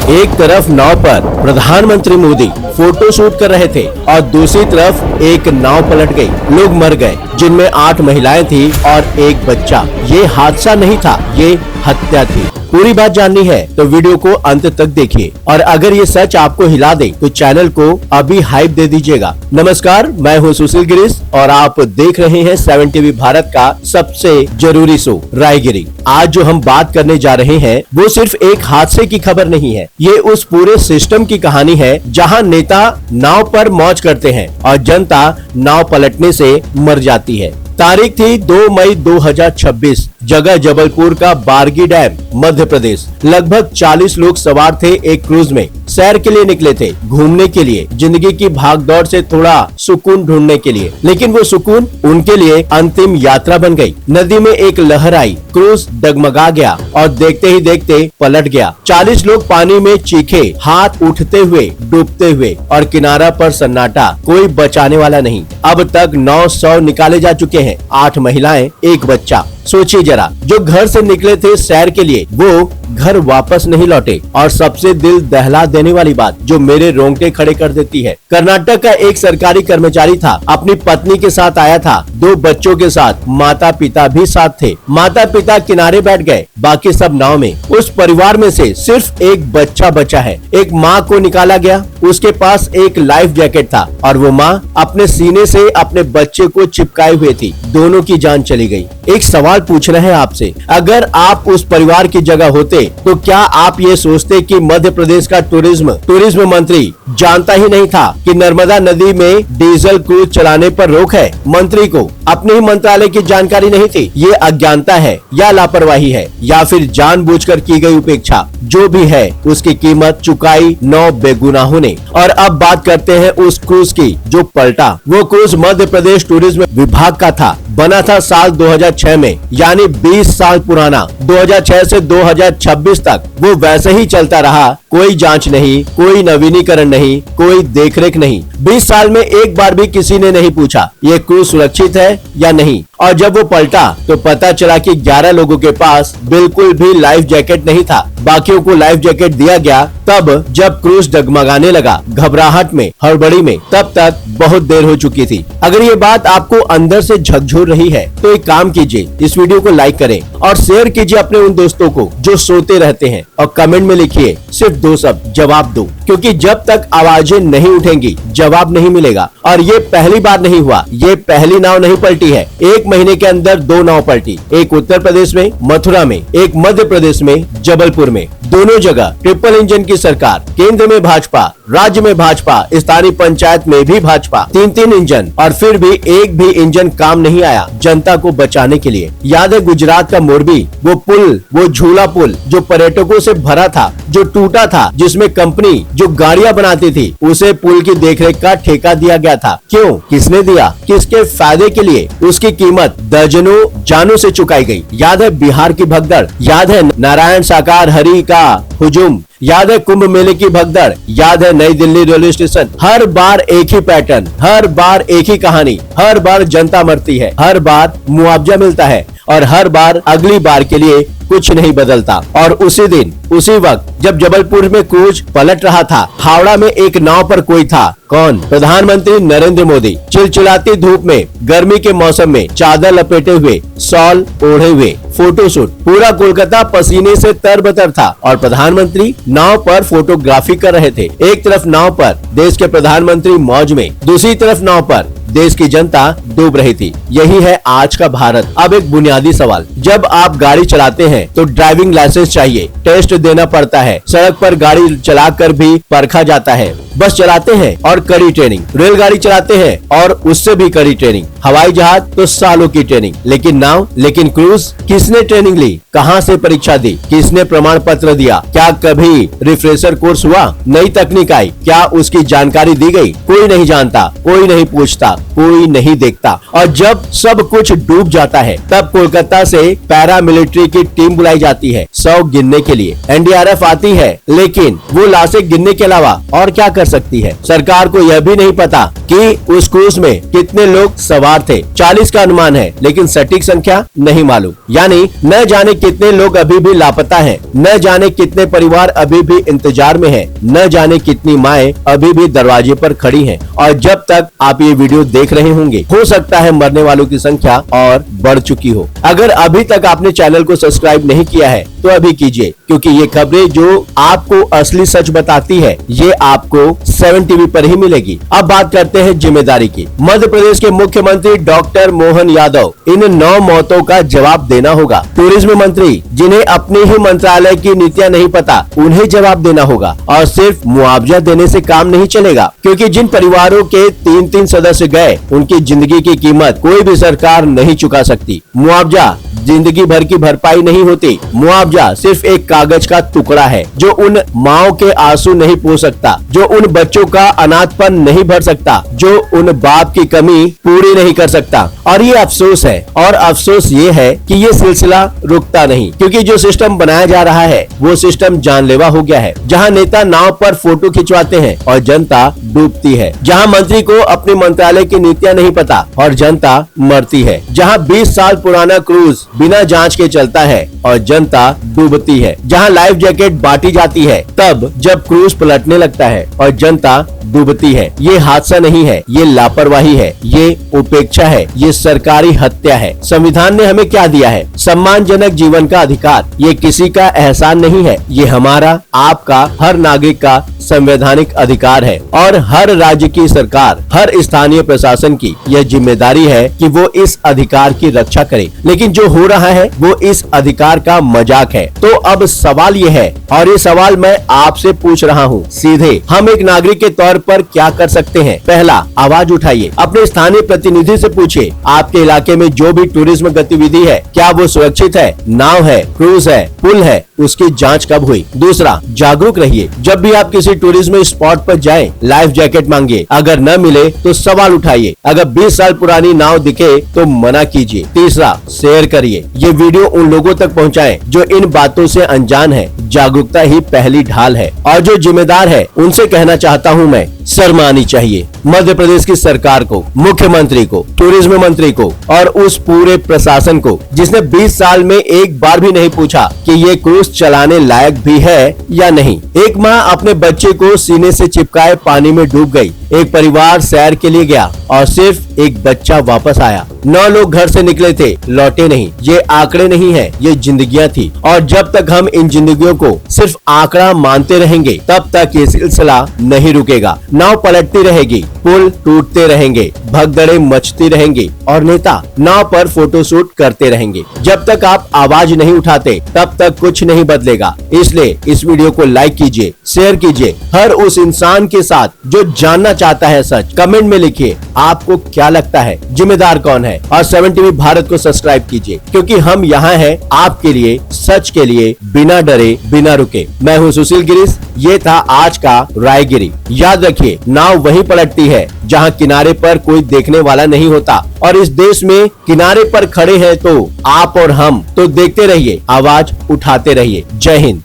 एक तरफ नाव पर प्रधानमंत्री मोदी फोटो शूट कर रहे थे और दूसरी तरफ एक नाव पलट गई, लोग मर गए, जिनमें 8 महिलाएं थी और एक बच्चा। ये हादसा नहीं था, ये हत्या थी। पूरी बात जाननी है तो वीडियो को अंत तक देखिए और अगर ये सच आपको हिला दे तो चैनल को अभी हाइप दे दीजिएगा। नमस्कार, मैं हूँ सुशील गिरीश और आप देख रहे हैं 7 टीवी भारत का सबसे जरूरी शो रायगिरी। आज जो हम बात करने जा रहे हैं वो सिर्फ एक हादसे की खबर नहीं है, ये उस पूरे सिस्टम की कहानी है जहाँ नेता नाव पर मौज करते हैं और जनता नाव पलटने से मर जाती है। तारीख थी 2 मई 2026, जगह जबलपुर का बारगी डैम, मध्य प्रदेश। लगभग 40 लोग सवार थे एक क्रूज में, सैर के लिए निकले थे, घूमने के लिए, जिंदगी की भागदौड़ से थोड़ा सुकून ढूंढने के लिए। लेकिन वो सुकून उनके लिए अंतिम यात्रा बन गई। नदी में एक लहर आई, क्रूज डगमगा गया और देखते ही देखते पलट गया। 40 लोग पानी में चीखे, हाथ उठते हुए, डूबते हुए और किनारा पर सन्नाटा, कोई बचाने वाला नहीं। अब तक 900 निकाले जा चुके हैं, 8 महिलाएं, एक बच्चा। सोचिए जरा, जो घर से निकले थे सैर के लिए वो घर वापस नहीं लौटे। और सबसे दिल दहला देने वाली बात जो मेरे रोंगटे खड़े कर देती है, कर्नाटक का एक सरकारी कर्मचारी था, अपनी पत्नी के साथ आया था, 2 बच्चों के साथ, माता पिता भी साथ थे। माता पिता किनारे बैठ गए, बाकी सब नाव में। उस परिवार में से सिर्फ एक बच्चा बचा है। एक माँ को निकाला गया, उसके पास एक लाइफ जैकेट था और वो माँ अपने सीने से अपने बच्चे को चिपकाए हुए थी। दोनों की जान चली गई। एक सवाल पूछना है आपसे, अगर आप उस परिवार की जगह होते तो क्या आप ये सोचते कि मध्य प्रदेश का टूरिज्म मंत्री जानता ही नहीं था कि नर्मदा नदी में डीजल क्रूज चलाने पर रोक है? मंत्री को अपने ही मंत्रालय की जानकारी नहीं थी। ये अज्ञानता है या लापरवाही है या फिर जानबूझकर की गई उपेक्षा? जो भी है उसकी कीमत चुकाई 9 बेगुनाहों ने। और अब बात करते हैं उस क्रूज की जो पलटा। वो क्रूज मध्य प्रदेश टूरिज्म विभाग का था, बना था साल 2006 में, यानी 20 साल पुराना। 2006 से 2026 तक वो वैसे ही चलता रहा, कोई जांच नहीं, कोई नवीनीकरण नहीं, कोई देखरेख नहीं। 20 साल में एक बार भी किसी ने नहीं पूछा ये क्रूज सुरक्षित है या नहीं। और जब वो पलटा तो पता चला कि 11 लोगों के पास बिल्कुल भी लाइफ जैकेट नहीं था, बाकियों को लाइफ जैकेट दिया गया। तब जब क्रूज डगमगाने लगा, घबराहट में, हड़बड़ी में, तब तक बहुत देर हो चुकी थी। अगर ये बात आपको अंदर से झकझोर रही है तो एक काम कीजिए, इस वीडियो को लाइक करें और शेयर कीजिए अपने उन दोस्तों को जो सोते रहते हैं और कमेंट में लिखिए सिर्फ 2 शब्द, जवाब दो। क्योंकि जब तक आवाजें नहीं उठेंगी जवाब नहीं मिलेगा। और ये पहली बार नहीं हुआ, ये पहली नाव नहीं पलटी है। 1 महीने के अंदर 2 नाव पलटी, एक उत्तर प्रदेश में मथुरा में, एक मध्य प्रदेश में जबलपुर में। दोनों जगह ट्रिपल इंजन की सरकार, केंद्र में भाजपा, राज्य में भाजपा, स्थानीय पंचायत में भी भाजपा, 3-3 इंजन, और फिर भी एक भी इंजन काम नहीं आया जनता को बचाने के लिए। याद है गुजरात का मोरबी, वो पुल, वो झूला पुल जो पर्यटकों से भरा था, जो टूटा था, जिसमें कंपनी जो गाड़ियां बनाती थी उसे पुल की देखरेख का ठेका दिया गया था। क्यों? किसने दिया? किसके फायदे के लिए? उसकी कीमत दर्जनों जानों से चुकाई गई। याद है बिहार की भगदड़, याद है नारायण साकार हरि का हुजूम, याद है कुंभ मेले की भगदड़, याद है नई दिल्ली रेलवे स्टेशन। हर बार एक ही पैटर्न, हर बार एक ही कहानी, हर बार जनता मरती है, हर बार मुआवजा मिलता है और हर बार अगली बार के लिए कुछ नहीं बदलता। और उसी दिन, उसी वक्त जब जबलपुर में क्रूज पलट रहा था, हावड़ा में एक नाव पर कोई था। कौन? प्रधानमंत्री नरेंद्र मोदी। चिलचिलाती धूप में, गर्मी के मौसम में, चादर लपेटे हुए, शॉल ओढ़े हुए, फोटोशूट। पूरा कोलकाता पसीने से तरबतर था और प्रधानमंत्री नाव पर फोटोग्राफी कर रहे थे। एक तरफ नाव पर देश के प्रधानमंत्री मौज में, दूसरी तरफ नाव पर देश की जनता डूब रही थी। यही है आज का भारत। अब एक बुनियादी सवाल, जब आप गाड़ी चलाते हैं तो ड्राइविंग लाइसेंस चाहिए, टेस्ट देना पड़ता है, सड़क पर गाड़ी चलाकर भी परखा जाता है। बस चलाते हैं और कड़ी ट्रेनिंग, रेलगाड़ी चलाते हैं और उससे भी कड़ी ट्रेनिंग, हवाई जहाज तो सालों की ट्रेनिंग। लेकिन नाव, लेकिन क्रूज, किसने ट्रेनिंग ली? कहां से परीक्षा दी? किसने प्रमाण पत्र दिया? क्या कभी रिफ्रेशर कोर्स हुआ? नई तकनीक आई, क्या उसकी जानकारी दी गई? कोई नहीं जानता, कोई नहीं पूछता, कोई नहीं देखता। और जब सब कुछ डूब जाता है तब कोलकाता से पैरामिलिट्री की टीम टीम बुलाई जाती है 100 गिनने के लिए। एनडीआरएफ आती है, लेकिन वो लाशें गिनने के अलावा और क्या कर सकती है? सरकार को यह भी नहीं पता कि उस क्रूज में कितने लोग सवार थे। 40 का अनुमान है, लेकिन सटीक संख्या नहीं मालूम। यानी न जाने कितने लोग अभी भी लापता हैं, न जाने कितने परिवार अभी भी इंतजार में हैं, न जाने कितनी माएं अभी भी दरवाजे पर खड़ी हैं। और जब तक आप ये वीडियो देख रहे होंगे, हो सकता है मरने वालों की संख्या और बढ़ चुकी हो। अगर अभी तक आपने चैनल को सब्सक्राइब नहीं किया है तो अभी कीजिए, क्योंकि ये खबरें जो आपको असली सच बताती है, ये आपको 7 टीवी पर ही मिलेगी। अब बात करते हैं जिम्मेदारी की। मध्य प्रदेश के मुख्यमंत्री डॉक्टर मोहन यादव, इन 9 मौतों का जवाब देना होगा। टूरिज्म मंत्री, जिन्हें अपने ही मंत्रालय की नीतियां नहीं पता, उन्हें जवाब देना होगा। और सिर्फ मुआवजा देने से काम नहीं चलेगा, क्योंकि जिन परिवारों के 3-3 सदस्य गए, उनकी जिंदगी की कीमत कोई भी सरकार नहीं चुका सकती। मुआवजा जिंदगी भर की भरपाई नहीं होती। मुआवजा सिर्फ एक कागज का टुकड़ा है, जो उन माओ के आंसू नहीं पो सकता, जो उन बच्चों का अनाथपन नहीं भर सकता, जो उन बाप की कमी पूरी नहीं कर सकता। और ये अफसोस है, और अफसोस ये है कि ये सिलसिला रुकता नहीं, क्योंकि जो सिस्टम बनाया जा रहा है वो सिस्टम जानलेवा हो गया है। जहाँ नेता नाव पर फोटो खिंचवाते हैं और जनता डूबती है, जहाँ मंत्री को अपने मंत्रालय की नीतियाँ नहीं पता और जनता मरती है, जहाँ 20 साल पुराना क्रूज बिना जांच के चलता है और जनता डूबती है, जहां लाइफ जैकेट बांटी जाती है तब जब क्रूज पलटने लगता है और जनता डूबती है। ये हादसा नहीं है, ये लापरवाही है, ये उपेक्षा है, ये सरकारी हत्या है। संविधान ने हमें क्या दिया है? सम्मानजनक जीवन का अधिकार। ये किसी का एहसान नहीं है, ये हमारा, आपका, हर नागरिक का संवैधानिक अधिकार है। और हर राज्य की सरकार, हर स्थानीय प्रशासन की यह जिम्मेदारी है कि वो इस अधिकार की रक्षा करे। लेकिन जो हो रहा है वो इस अधिकार का मजाक है। तो अब सवाल ये है, और ये सवाल मैं आपसे पूछ रहा हूँ सीधे, हम एक नागरिक के तौर पर क्या कर सकते हैं? पहला, आवाज उठाइए, अपने स्थानीय प्रतिनिधि से पूछिए, आपके इलाके में जो भी टूरिज्म गतिविधि है, क्या वो सुरक्षित है? नाव है, क्रूज है, पुल है, उसकी जांच कब हुई? दूसरा, जागरूक रहिए। जब भी आप किसी टूरिज्म स्पॉट पर जाएं, लाइफ जैकेट मांगिए। अगर न मिले तो सवाल उठाइए। अगर 20 साल पुरानी नाव दिखे तो मना कीजिए। तीसरा, शेयर करिए। ये वीडियो उन लोगों तक पहुंचाएं जो इन बातों से अनजान है। जागरूकता ही पहली ढाल है। और जो जिम्मेदार है उनसे कहना चाहता हूं मैं, शर्म आनी चाहिए मध्य प्रदेश की सरकार को, मुख्यमंत्री को, टूरिज्म मंत्री को और उस पूरे प्रशासन को, जिसने 20 साल में एक बार भी नहीं पूछा कि ये क्रूज चलाने लायक भी है या नहीं। एक माँ अपने बच्चे को सीने से चिपकाए पानी में डूब गई। एक परिवार सैर के लिए गया और सिर्फ एक बच्चा वापस आया। 9 लोग घर से निकले थे, लौटे नहीं। ये आंकड़े नहीं है, ये जिंदगियां थी। और जब तक हम इन जिंदगियों को सिर्फ आंकड़ा मानते रहेंगे, तब तक ये सिलसिला नहीं रुकेगा। नाव पलटती रहेगी, पुल टूटते रहेंगे, भगदड़े मचती रहेंगी और नेता नाव पर फोटोशूट करते रहेंगे। जब तक आप आवाज नहीं उठाते, तब तक कुछ नहीं बदलेगा। इसलिए इस वीडियो को लाइक कीजिए, शेयर कीजिए। हर उस इंसान के साथ जो जानना चाहता है सच। कमेंट में लिखिए आपको क्या लगता है, जिम्मेदार कौन है। और 7 टीवी भारत को सब्सक्राइब कीजिए, क्योंकि हम यहाँ हैं आपके लिए, सच के लिए, बिना डरे, बिना रुके। मैं हूँ सुशील गिरीश, ये था आज का रायगिरी। याद रखिए, नाव वहीं पलटती है जहाँ किनारे पर कोई देखने वाला नहीं होता। और इस देश में किनारे पर खड़े हैं तो आप और हम। तो देखते रहिए, आवाज उठाते रहिए। जय हिंद।